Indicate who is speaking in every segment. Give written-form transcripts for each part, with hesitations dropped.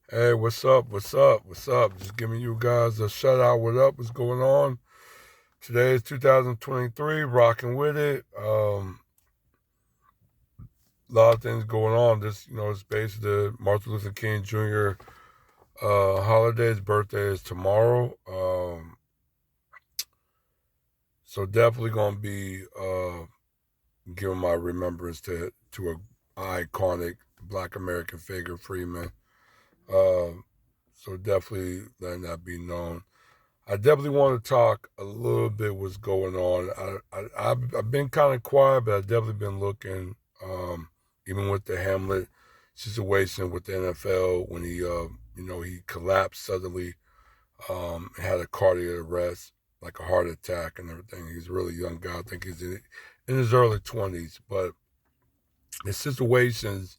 Speaker 1: Hey, what's up? What's up? What's up? Just giving you guys a shout out. What up? What's going on? Today is 2023. Rocking with it. A lot of things going on. It's basically the Martin Luther King Jr. Holiday. His birthday is tomorrow. So definitely gonna be giving my remembrance to a iconic Black American figure, Freeman. Um, so definitely letting that be known. I definitely want to talk a little bit what's going on. I've been kind of quiet, but I've definitely been looking, even with the Hamlet situation with the NFL when he collapsed suddenly, had a cardiac arrest, like a heart attack and everything. He's a really young guy. I think he's in his early 20s, but in situations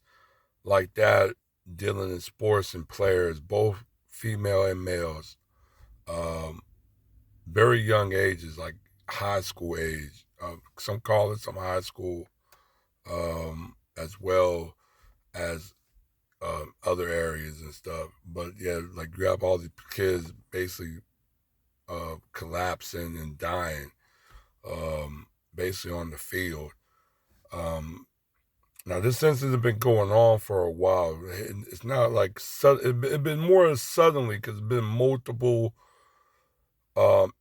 Speaker 1: like that, dealing in sports and players, both female and males, um, very young ages, like high school age, some college, some high school, as well as other areas and stuff. But yeah, like you have all these kids basically collapsing and dying, basically on the field. Um, Now this incident has been going on for a while. It's not like it's been more suddenly because it's been multiple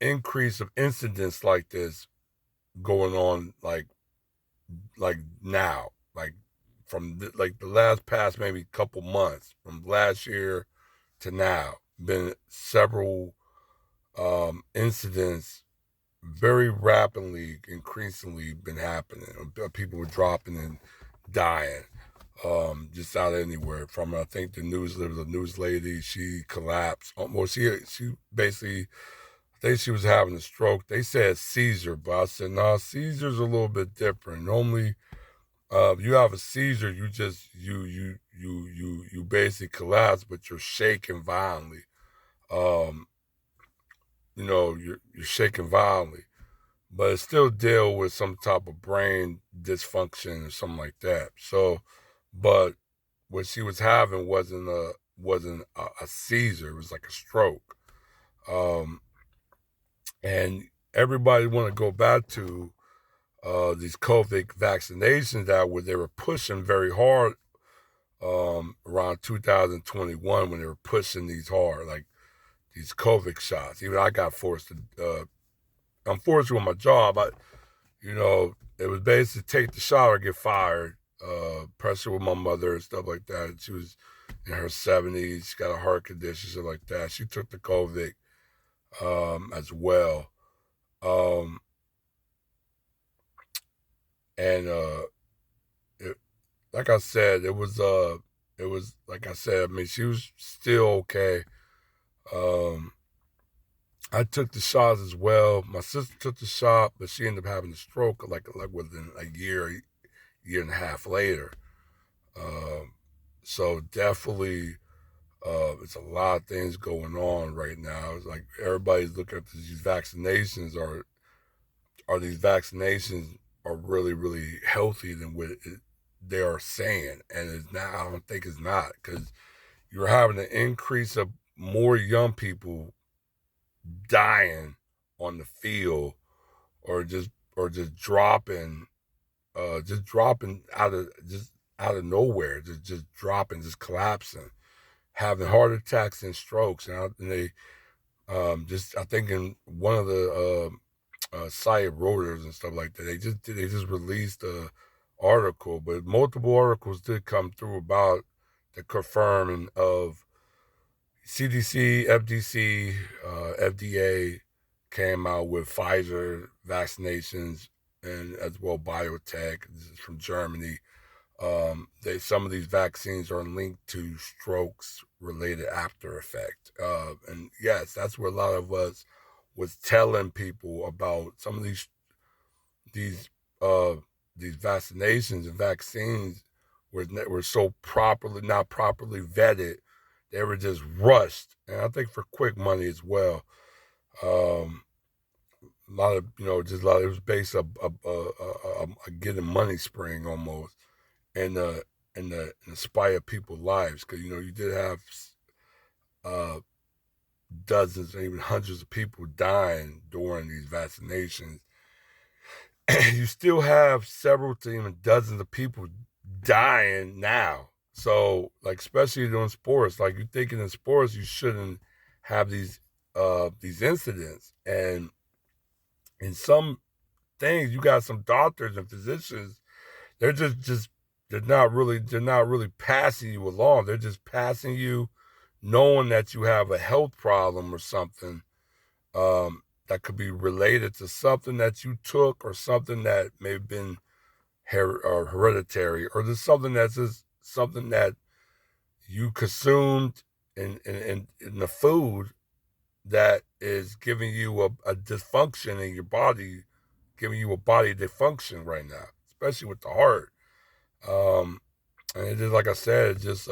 Speaker 1: increase of incidents like this going on, like now, like from like the last past maybe couple months, from last year to now, been several incidents very rapidly, increasingly been happening. People were dropping and dying, just out of anywhere. From I think there was a news lady. She collapsed. Well, she basically. I think she was having a stroke. They said seizure, but I said no. Nah, seizure's a little bit different. Normally, you have a seizure, you just you basically collapse, but you're shaking violently. Um, you're shaking violently, but it still deal with some type of brain dysfunction or something like that. So, but what she was having wasn't a seizure. It was like a stroke. Um, and everybody want to go back to these COVID vaccinations that were they were pushing very hard around 2021 when they were pushing these hard, like these COVID shots. Even I got forced to, unfortunately, with my job, it was basically take the shot or get fired. Pressure with my mother and stuff like that. She was in her 70s. She got a heart condition, stuff like that. She took the COVID as well. Um, and it, like I said, it was like I said. I mean, she was still okay. Um, I took the shots as well. My sister took the shot, but she ended up having a stroke like within a year and a half later. Um, so definitely, it's a lot of things going on right now. It's like everybody's looking at these vaccinations. Are these vaccinations are really healthy than what they are saying? And it's not. I don't think it's not because you're having an increase of more young people dying on the field or just dropping out of nowhere, just dropping, just collapsing, having heart attacks and strokes. And they just I think in one of the site Reuters and stuff like that, they just released a article, but multiple articles did come through about the confirming of CDC, FDC, FDA came out with Pfizer vaccinations and as well biotech. This is from Germany. Some of these vaccines are linked to strokes related after effect. And yes, that's where a lot of us was telling people about some of these uh, these vaccinations and vaccines were so properly not properly vetted. They were just rushed, and I think for quick money as well. Um, a lot of just a lot. It was based a getting money spring almost, and in the spite of people's lives because you did have uh, dozens or even hundreds of people dying during these vaccinations. You still have several to even dozens of people dying now. So, like, especially doing sports, like, you thinking in sports, you shouldn't have these incidents. And in some things, you got some doctors and physicians, they're just they're not really passing you along. They're just passing you, knowing that you have a health problem or something, that could be related to something that you took or something that may have been or hereditary, or just something that's just something that you consumed in the food that is giving you a dysfunction in your body, giving you a body dysfunction right now, especially with the heart. Um, and it just, like I said, it's just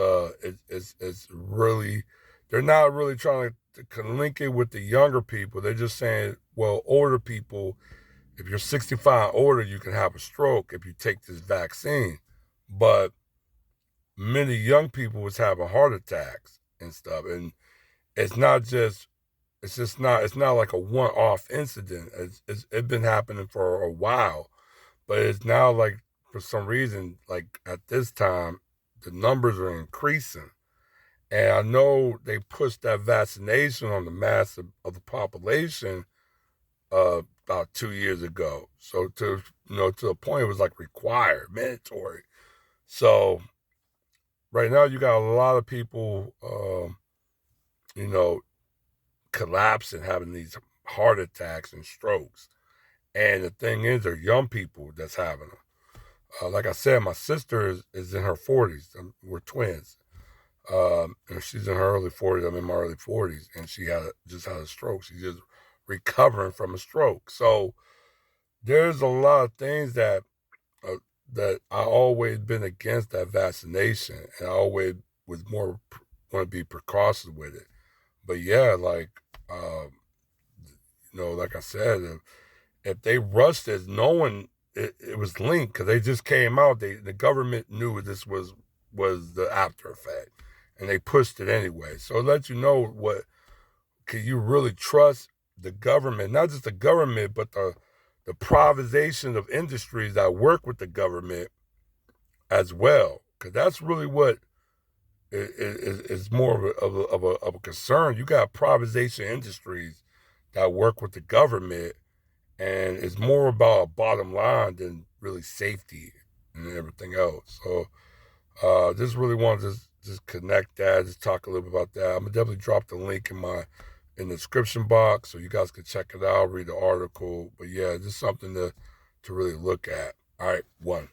Speaker 1: it's really, they're not really trying to link it with the younger people. They're just saying, well, older people, if you're 65 and older, you can have a stroke if you take this vaccine. But many young people was having heart attacks and stuff, and it's not just it's not like a one-off incident. It's been happening for a while, but it's now like, for some reason, like at this time, the numbers are increasing. And I know they pushed that vaccination on the mass of the population about 2 years ago. So to a point, it was like required, mandatory. So right now, you got a lot of people, you know, collapsing, having these heart attacks and strokes. And the thing is, they're young people that's having them. Like I said, my sister is in her 40s. We're twins. And she's in her early 40s. I'm in my early 40s. And she just had a stroke. She's just recovering from a stroke. So there's a lot of things uh, that I always been against that vaccination. And I always was more want to be precautious with it. But yeah, like, like I said, if they rushed this, knowing it was linked, because they just came out, the government knew this was the after effect, and they pushed it anyway. So it lets you know, what can you really trust the government? Not just the government, but the privatization of industries that work with the government as well, because that's really what is more of a concern. You got privatization industries that work with the government, and it's more about a bottom line than really safety and everything else. So just really wanted to just connect that, just talk a little bit about that. I'm gonna definitely drop the link in the description box so you guys can check it out, read the article. But yeah, just something to really look at. All right, one.